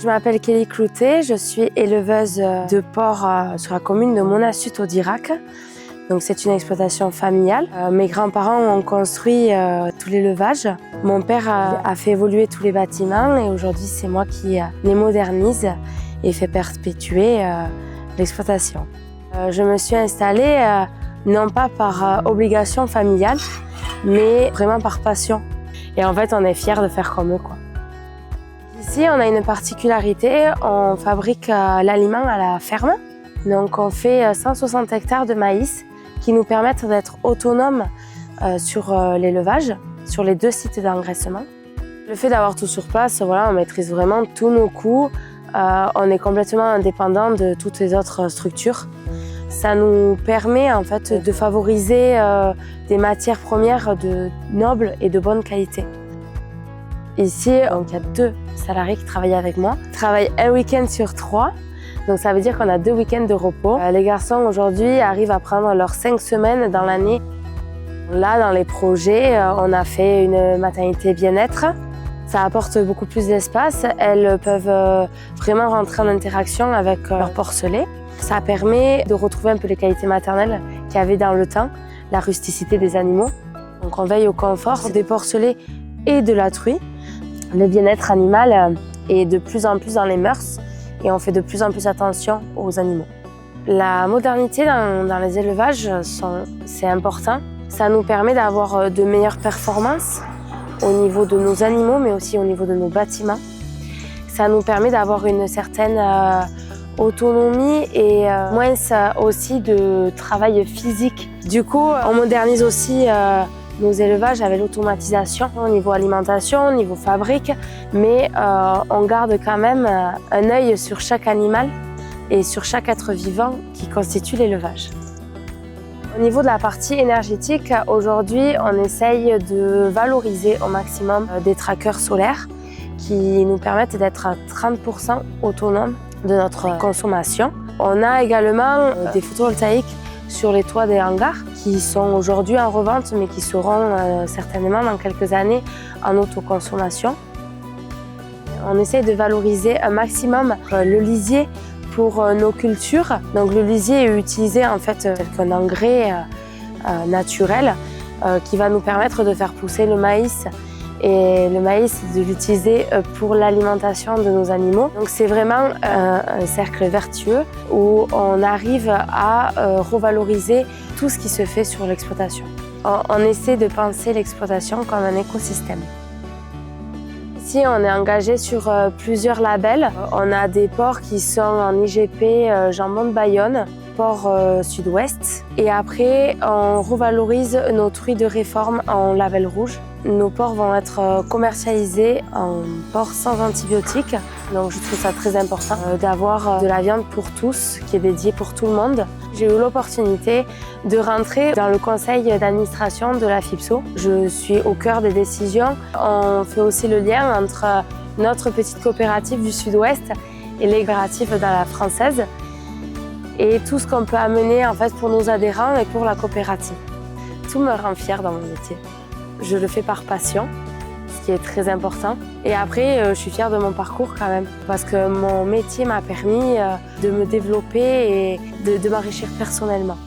Je m'appelle Kelly Cloutet, je suis éleveuse de porcs sur la commune de Monassuth-Audirac. Donc c'est une exploitation familiale. Mes grands-parents ont construit tout l'élevage. Mon père a fait évoluer tous les bâtiments et aujourd'hui c'est moi qui les modernise et fait perpétuer l'exploitation. Je me suis installée non pas par obligation familiale, mais vraiment par passion. Et en fait on est fiers de faire comme eux, quoi. Ici, on a une particularité, on fabrique l'aliment à la ferme. Donc on fait 160 hectares de maïs qui nous permettent d'être autonomes sur l'élevage, sur les 2 sites d'engraissement. Le fait d'avoir tout sur place, voilà, on maîtrise vraiment tous nos coûts. On est complètement indépendant de toutes les autres structures. Ça nous permet en fait de favoriser des matières premières nobles et de bonne qualité. Ici, donc, il y a 2 salariés qui travaillent avec moi. Ils travaillent un week-end sur 3, donc ça veut dire qu'on a 2 week-ends de repos. Les garçons aujourd'hui arrivent à prendre leurs 5 semaines dans l'année. Là, dans les projets, on a fait une maternité bien-être. Ça apporte beaucoup plus d'espace. Elles peuvent vraiment rentrer en interaction avec leur porcelet. Ça permet de retrouver un peu les qualités maternelles qu'il y avait dans le temps, la rusticité des animaux. Donc on veille au confort des porcelets et de la truie. Le bien-être animal est de plus en plus dans les mœurs et on fait de plus en plus attention aux animaux. La modernité dans les élevages, c'est important. Ça nous permet d'avoir de meilleures performances au niveau de nos animaux, mais aussi au niveau de nos bâtiments. Ça nous permet d'avoir une certaine autonomie et moins aussi de travail physique. Du coup, on modernise aussi nos élevages avec l'automatisation au niveau alimentation, au niveau fabrique, mais on garde quand même un œil sur chaque animal et sur chaque être vivant qui constitue l'élevage. Au niveau de la partie énergétique, aujourd'hui, on essaye de valoriser au maximum des trackers solaires qui nous permettent d'être à 30% autonomes de notre consommation. On a également des photovoltaïques sur les toits des hangars qui sont aujourd'hui en revente mais qui seront certainement dans quelques années en autoconsommation. On essaie de valoriser un maximum le lisier pour nos cultures. Donc le lisier est utilisé en fait tel qu'un engrais naturel qui va nous permettre de faire pousser le maïs. Et le maïs, de l'utiliser pour l'alimentation de nos animaux. Donc c'est vraiment un cercle vertueux où on arrive à revaloriser tout ce qui se fait sur l'exploitation. On essaie de penser l'exploitation comme un écosystème. Ici, on est engagé sur plusieurs labels. On a des porcs qui sont en IGP Jambon de Bayonne, porc Sud-Ouest. Et après, on revalorise nos truies de réforme en label rouge. Nos porcs vont être commercialisés en porc sans antibiotiques. Donc je trouve ça très important d'avoir de la viande pour tous, qui est dédiée pour tout le monde. J'ai eu l'opportunité de rentrer dans le conseil d'administration de la FIPSO. Je suis au cœur des décisions. On fait aussi le lien entre notre petite coopérative du Sud-Ouest et les coopératives dans la française et tout ce qu'on peut amener en fait pour nos adhérents et pour la coopérative. Tout me rend fière dans mon métier. Je le fais par passion, ce qui est très important. Et après, je suis fière de mon parcours quand même, parce que mon métier m'a permis de me développer et de m'enrichir personnellement.